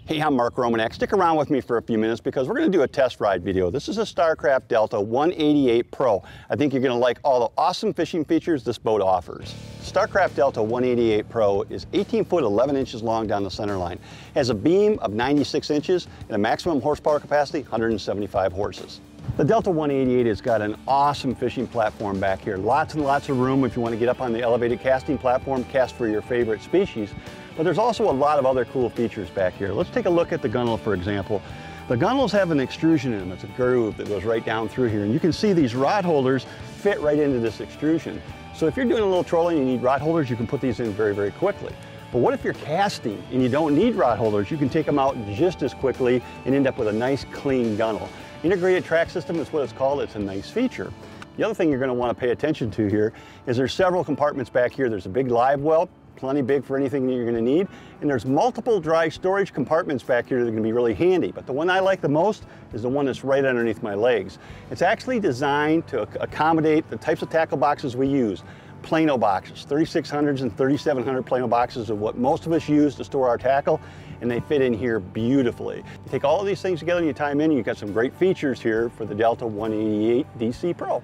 Hey, I'm Mark Romanack. Stick around with me for a few minutes because we're going to do a test ride video. This is a Starcraft Delta 188 Pro. I think you're going to like all the awesome fishing features this boat offers. Starcraft Delta 188 Pro is 18 foot 11 inches long down the center line. It has a beam of 96 inches and a maximum horsepower capacity 175 horses. The Delta 188 has got an awesome fishing platform back here. Lots and lots of room if you want to get up on the elevated casting platform, cast for your favorite species. But there's also a lot of other cool features back here. Let's take a look at the gunnel, for example. The gunnels have an extrusion in them. It's a groove that goes right down through here. And you can see these rod holders fit right into this extrusion. So if you're doing a little trolling and you need rod holders, you can put these in very, very quickly. But what if you're casting and you don't need rod holders? You can take them out just as quickly and end up with a nice clean gunnel. Integrated track system is what it's called. It's a nice feature. The other thing you're going to want to pay attention to here is there's several compartments back here. There's a big live well, plenty big for anything that you're going to need. And there's multiple dry storage compartments back here that are going to be really handy. But the one I like the most is the one that's right underneath my legs. It's actually designed to accommodate the types of tackle boxes we use. Plano boxes, 3600s and 3700 Plano boxes are what most of us use to store our tackle, and they fit in here beautifully. You take all of these things together and you tie them in, and you've got some great features here for the Delta 188 DC Pro.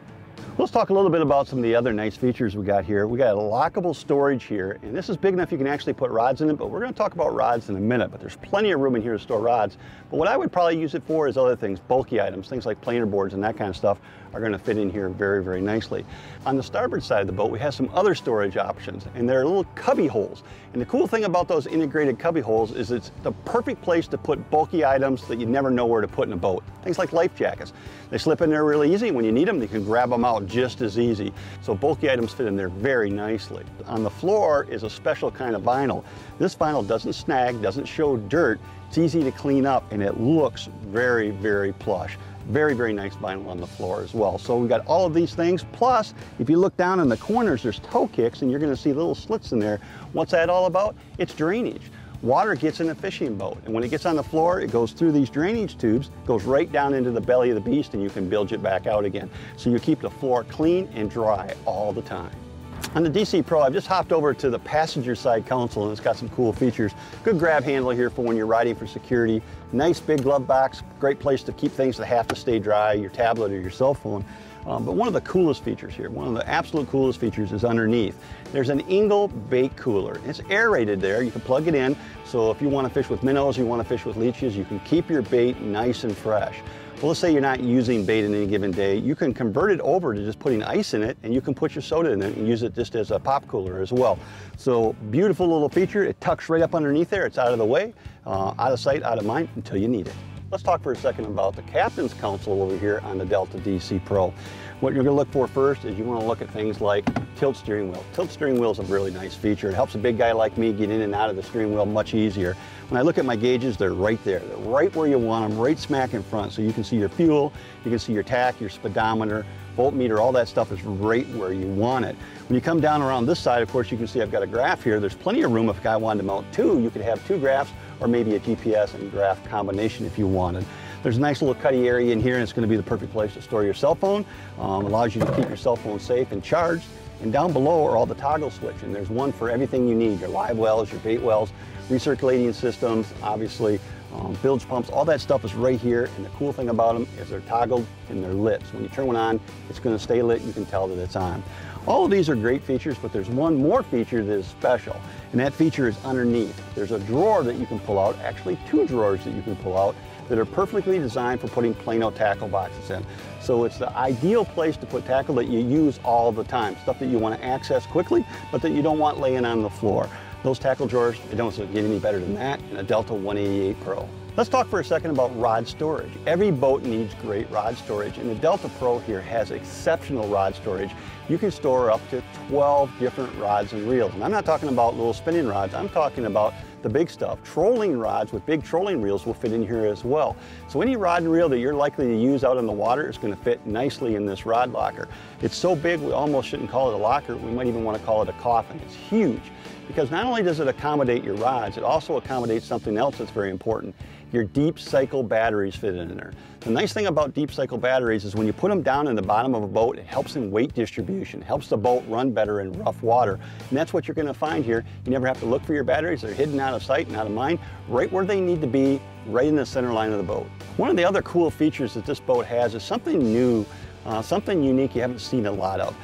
Let's talk a little bit about some of the other nice features we got here. We got a lockable storage here, and this is big enough you can actually put rods in it, but we're going to talk about rods in a minute. But there's plenty of room in here to store rods. But what I would probably use it for is other things, bulky items, things like planer boards and that kind of stuff are going to fit in here very, very nicely. On the starboard side of the boat, we have some other storage options, and they're little cubby holes. And the cool thing about those integrated cubby holes is it's the perfect place to put bulky items that you never know where to put in a boat. Things like life jackets. They slip in there really easy. When you need them, you can grab them out just as easy. So bulky items fit in there very nicely. On the floor is a special kind of vinyl. This vinyl doesn't snag, doesn't show dirt. It's easy to clean up, and it looks very, very plush. Very, very nice vinyl on the floor as well. So we've got all of these things. Plus, if you look down in the corners, there's toe kicks, and you're going to see little slits in there. What's that all about? It's drainage. Water gets in a fishing boat, and when it gets on the floor, it goes through these drainage tubes, goes right down into the belly of the beast, and you can bilge it back out again. So you keep the floor clean and dry all the time. On the DC Pro, I've just hopped over to the passenger side console, and it's got some cool features. Good grab handle here for when you're riding for security. Nice big glove box, great place to keep things that have to stay dry, your tablet or your cell phone. But one of the coolest features here, one of the absolute coolest features is underneath. There's an Ingle bait cooler. It's aerated there. You can plug it in, so if you want to fish with minnows, you want to fish with leeches, you can keep your bait nice and fresh. Well, let's say you're not using bait in any given day. You can convert it over to just putting ice in it, and you can put your soda in it and use it just as a pop cooler as well. So beautiful little feature. It tucks right up underneath there. It's out of the way, out of sight, out of mind until you need it. Let's talk for a second about the captain's console over here on the Delta DC Pro. What you're going to look for first is you want to look at things like tilt steering wheel. Tilt steering wheel is a really nice feature. It helps a big guy like me get in and out of the steering wheel much easier. When I look at my gauges, they're right there. They're right where you want them, right smack in front. So you can see your fuel, you can see your tack, your speedometer, voltmeter, all that stuff is right where you want it. When you come down around this side, of course, you can see I've got a graph here. There's plenty of room if a guy wanted to mount two. You could have two graphs or maybe a GPS and graph combination if you wanted. There's a nice little cuddy area in here, and it's going to be the perfect place to store your cell phone. Allows you to keep your cell phone safe and charged. And down below are all the toggle switch, and there's one for everything you need, your live wells, your bait wells, recirculating systems, obviously bilge pumps, all that stuff is right here. And the cool thing about them is they're toggled and they're lit. So when you turn one on, it's going to stay lit. You can tell that it's on. All of these are great features, but there's one more feature that is special, and that feature is underneath. There's a drawer that you can pull out, actually two drawers that you can pull out that are perfectly designed for putting Plano tackle boxes in. So it's the ideal place to put tackle that you use all the time, stuff that you want to access quickly, but that you don't want laying on the floor. Those tackle drawers, they don't get any better than that in a Delta 188 Pro. Let's talk for a second about rod storage. Every boat needs great rod storage, and the Delta Pro here has exceptional rod storage. You can store up to 12 different rods and reels. And I'm not talking about little spinning rods, I'm talking about the big stuff. Trolling rods with big trolling reels will fit in here as well. So any rod and reel that you're likely to use out in the water is going to fit nicely in this rod locker. It's so big we almost shouldn't call it a locker, we might even want to call it a coffin. It's huge because not only does it accommodate your rods, it also accommodates something else that's very important. your deep cycle batteries fit in there. The nice thing about deep cycle batteries is when you put them down in the bottom of a boat, it helps in weight distribution, helps the boat run better in rough water. And that's what you're going to find here. You never have to look for your batteries. They're hidden out of sight and out of mind, right where they need to be, right in the center line of the boat. One of the other cool features that this boat has is something new, something unique you haven't seen a lot of.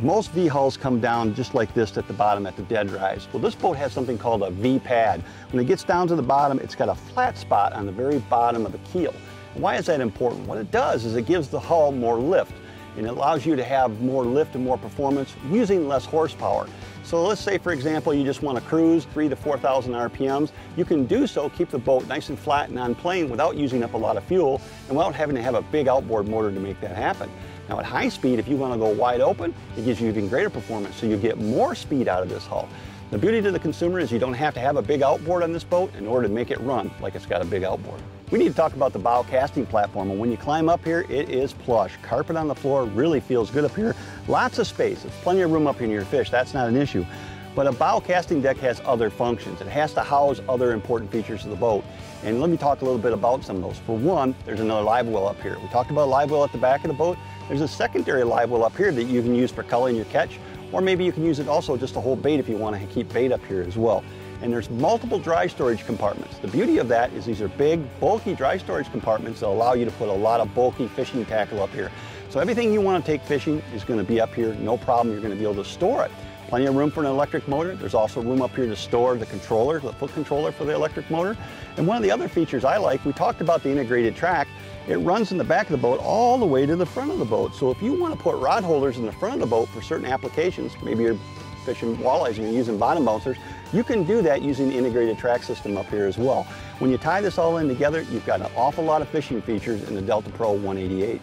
Most V-hulls come down just like this at the bottom at the dead rise. Well, this boat has something called a V-pad. When it gets down to the bottom, it's got a flat spot on the very bottom of the keel. Why is that important? What it does is it gives the hull more lift, and it allows you to have more lift and more performance using less horsepower. So let's say, for example, you just want to cruise 3,000 to 4,000 RPMs. You can do so, keep the boat nice and flat and on plane without using up a lot of fuel and without having to have a big outboard motor to make that happen. Now at high speed, if you want to go wide open, it gives you even greater performance, so you get more speed out of this hull. The beauty to the consumer is you don't have to have a big outboard on this boat in order to make it run like it's got a big outboard. We need to talk about the bow casting platform, and when you climb up here, it is plush. Carpet on the floor really feels good up here. Lots of space, there's plenty of room up here near your fish, that's not an issue. But a bow casting deck has other functions. It has to house other important features of the boat. And let me talk a little bit about some of those. For one, there's another live well up here. We talked about a live well at the back of the boat. There's a secondary live well up here that you can use for culling your catch, or maybe you can use it also just to hold bait if you want to keep bait up here as well. And there's multiple dry storage compartments. The beauty of that is these are big, bulky dry storage compartments that allow you to put a lot of bulky fishing tackle up here. So everything you want to take fishing is going to be up here, no problem. You're going to be able to store it. Plenty of room for an electric motor. There's also room up here to store the controller, the foot controller for the electric motor. And one of the other features I like, we talked about the integrated track. It runs in the back of the boat all the way to the front of the boat. So if you want to put rod holders in the front of the boat for certain applications, maybe you're fishing walleyes and you're using bottom bouncers, you can do that using the integrated track system up here as well. When you tie this all in together, you've got an awful lot of fishing features in the Delta Pro 188.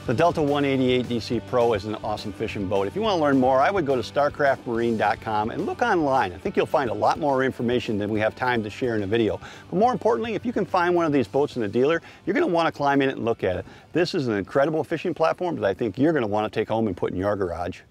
The Delta 188 DC Pro is an awesome fishing boat. If you want to learn more, I would go to starcraftmarine.com and look online. I think you'll find a lot more information than we have time to share in a video. But more importantly, if you can find one of these boats in a dealer, you're going to want to climb in it and look at it. This is an incredible fishing platform that I think you're going to want to take home and put in your garage.